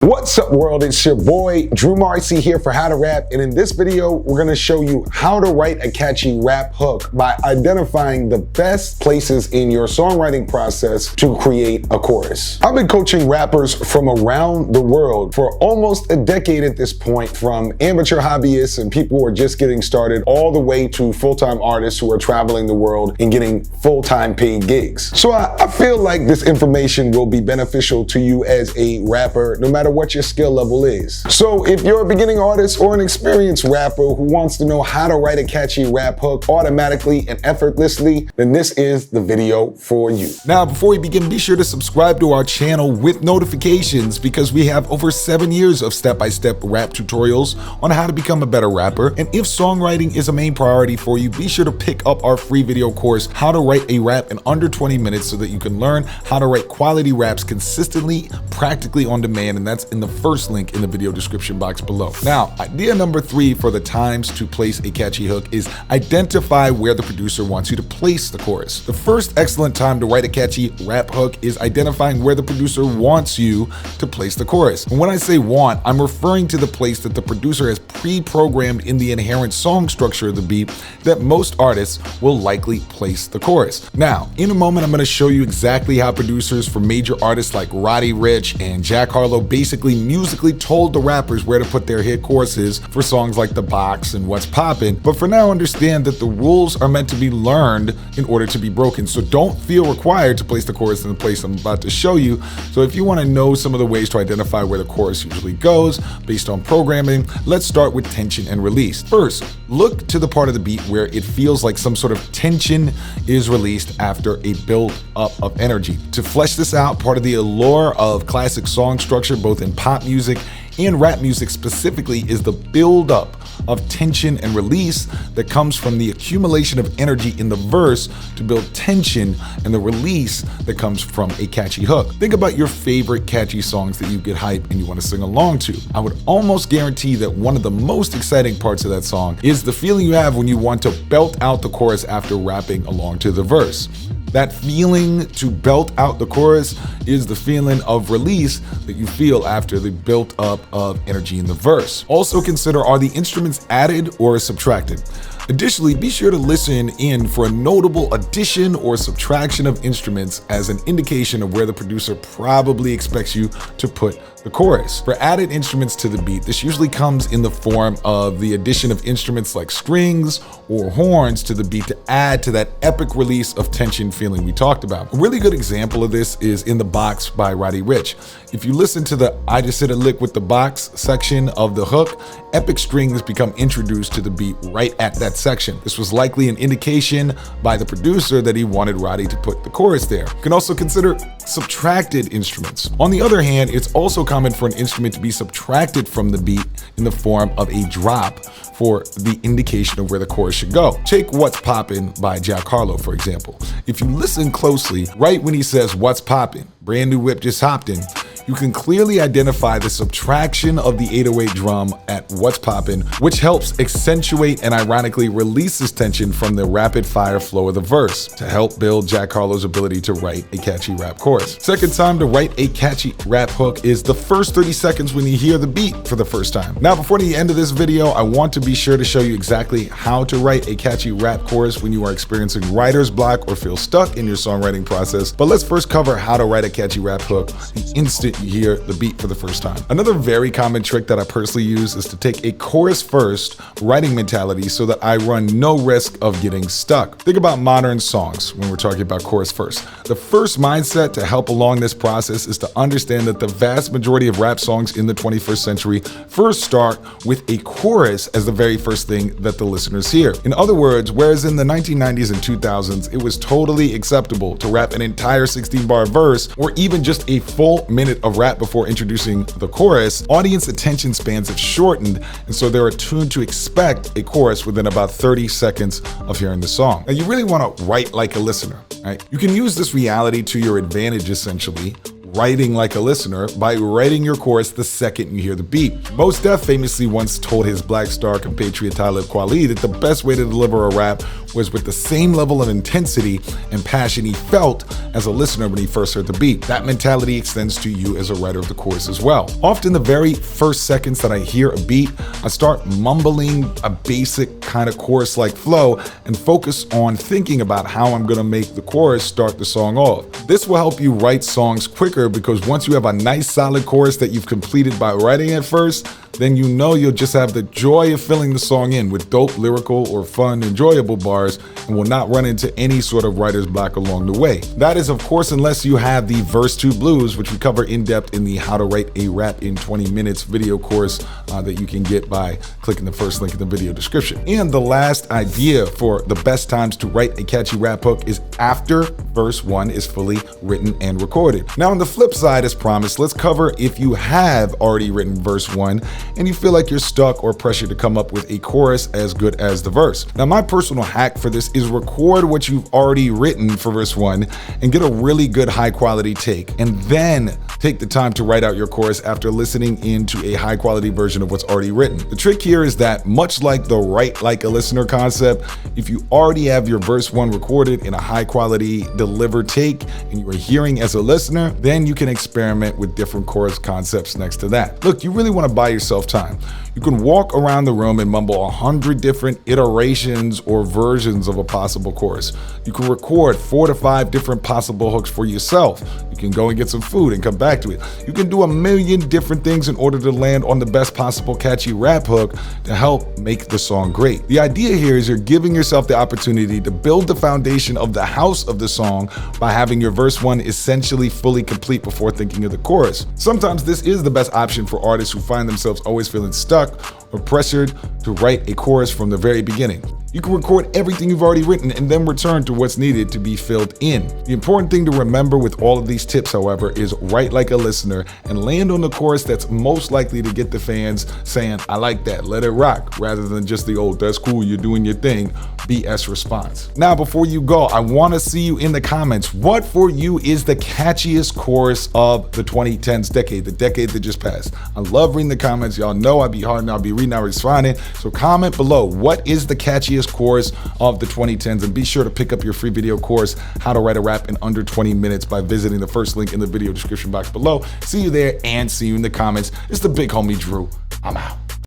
What's up, world? It's your boy Drew Marcy here for How to Rap, and in this video we're going to show you how to write a catchy rap hook by identifying the best places in your songwriting process to create a chorus. I've been coaching rappers from around the world for almost a decade at this point, from amateur hobbyists and people who are just getting started all the way to full-time artists who are traveling the world and getting full-time paid gigs. So I feel like this information will be beneficial to you as a rapper, no matter what your skill level is. So if you're a beginning artist or an experienced rapper who wants to know how to write a catchy rap hook automatically and effortlessly, then this is the video for you. Now, before we begin, be sure to subscribe to our channel with notifications, because we have over 7 years of step-by-step rap tutorials on how to become a better rapper. And if songwriting is a main priority for you, be sure to pick up our free video course, How to Write a Rap in Under 20 Minutes, so that you can learn how to write quality raps consistently, practically on demand, and that's in the first link in the video description box below. Now, idea number 3 for the times to place a catchy hook is identify where the producer wants you to place the chorus. The first excellent time to write a catchy rap hook is identifying where the producer wants you to place the chorus. And when I say want, I'm referring to the place that the producer has pre-programmed in the inherent song structure of the beat that most artists will likely place the chorus. Now, in a moment, I'm going to show you exactly how producers for major artists like Roddy, Ricch, and Harlow basically musically told the rappers where to put their hit choruses for songs like The Box and What's Poppin'. But for now, understand that the rules are meant to be learned in order to be broken. So don't feel required to place the chorus in the place I'm about to show you. So if you want to know some of the ways to identify where the chorus usually goes based on programming, let's start with tension and release. First, look to the part of the beat where it feels like some sort of tension is released after a build up of energy. To flesh this out, part of the allure of classic song structure, both in pop music and rap music specifically, is the build up of tension and release that comes from the accumulation of energy in the verse to build tension, and the release that comes from a catchy hook. Think about your favorite catchy songs that you get hype and you want to sing along to. I would almost guarantee that one of the most exciting parts of that song is the feeling you have when you want to belt out the chorus after rapping along to the verse. That feeling to belt out the chorus is the feeling of release that you feel after the built up of energy in the verse. Also consider, are the instruments added or subtracted? Additionally, be sure to listen in for a notable addition or subtraction of instruments as an indication of where the producer probably expects you to put the chorus. For added instruments to the beat, this usually comes in the form of the addition of instruments like strings or horns to the beat to add to that epic release of tension feeling we talked about. A really good example of this is in The Box by Roddy Ricch. If you listen to the I Just Hit a Lick with the Box section of the hook, epic strings become introduced to the beat right at that section. This was likely an indication by the producer that he wanted Roddy to put the chorus there. You can also consider subtracted instruments. On the other hand, it's also common for an instrument to be subtracted from the beat in the form of a drop for the indication of where the chorus should go. Take What's Poppin' by Harlow, for example. If you listen closely, right when he says "What's Poppin', brand new whip just hopped in," you can clearly identify the subtraction of the 808 drum at What's Poppin', which helps accentuate and ironically releases tension from the rapid fire flow of the verse to help build Harlow's ability to write a catchy rap chorus. Second time to write a catchy rap hook is the first 30 seconds when you hear the beat for the first time. Now, before the end of this video, I want to be sure to show you exactly how to write a catchy rap chorus when you are experiencing writer's block or feel stuck in your songwriting process. But let's first cover how to write a catchy rap hook the instant you hear the beat for the first time. Another very common trick that I personally use is to take a chorus first writing mentality so that I run no risk of getting stuck. Think about modern songs when we're talking about chorus first. The first mindset to help along this process is to understand that the vast majority of rap songs in the 21st century first start with a chorus as the very first thing that the listeners hear. In other words, whereas in the 1990s and 2000s, it was totally acceptable to rap an entire 16-bar verse or even just a full minute of rap before introducing the chorus, audience attention spans have shortened, and so they're attuned to expect a chorus within about 30 seconds of hearing the song. Now, you really want to write like a listener, right? You can use this reality to your advantage, essentially. writing like a listener by writing your chorus the second you hear the beat. Mos Def famously once told his Black Star compatriot Talib Kweli that the best way to deliver a rap was with the same level of intensity and passion he felt as a listener when he first heard the beat. That mentality extends to you as a writer of the chorus as well. Often the very first seconds that I hear a beat, I start mumbling a basic kind of chorus-like flow and focus on thinking about how I'm gonna make the chorus start the song off. This will help you write songs quicker because once you have a nice solid chorus that you've completed by writing it first, then you know you'll just have the joy of filling the song in with dope, lyrical, or fun, enjoyable bars and will not run into any sort of writer's block along the way. That is, of course, unless you have the verse 2 blues, which we cover in depth in the How to Write a Rap in 20 Minutes video course that you can get by clicking the first link in the video description. And the last idea for the best times to write a catchy rap hook is after verse 1 is fully written and recorded. Now, on the flip side, as promised, let's cover if you have already written verse 1 and you feel like you're stuck or pressured to come up with a chorus as good as the verse. Now, my personal hack for this is record what you've already written for verse 1 and get a really good high quality take, and then take the time to write out your chorus after listening into a high quality version of what's already written. The trick here is that, much like the write like a listener concept, if you already have your verse 1 recorded in a high quality delivered take and you are hearing as a listener, then you can experiment with different chorus concepts next to that. Look, you really want to buy yourself time. You can walk around the room and mumble 100 different iterations or versions of a possible chorus. You can record 4 to 5 different possible hooks for yourself. You can go and get some food and come back to it. You can do a million different things in order to land on the best possible catchy rap hook to help make the song great. The idea here is you're giving yourself the opportunity to build the foundation of the house of the song by having your verse 1 essentially fully complete before thinking of the chorus. Sometimes this is the best option for artists who find themselves always feeling stuck or pressured to write a chorus from the very beginning. You can record everything you've already written and then return to what's needed to be filled in. The important thing to remember with all of these tips, however, is write like a listener and land on the chorus that's most likely to get the fans saying, "I like that, let it rock," rather than just the old, "That's cool, you're doing your thing" BS response. Now, before you go, I want to see you in the comments. What for you is the catchiest chorus of the 2010s decade, the decade that just passed? I love reading the comments. Y'all know I'll be hard and I'll be reading, I'll responding. So comment below, what is the catchiest chorus of the 2010s? And be sure to pick up your free video course, How to Write a Rap in Under 20 Minutes, by visiting the first link in the video description box below. See you there and see you in the comments. It's the big homie Drew. I'm out.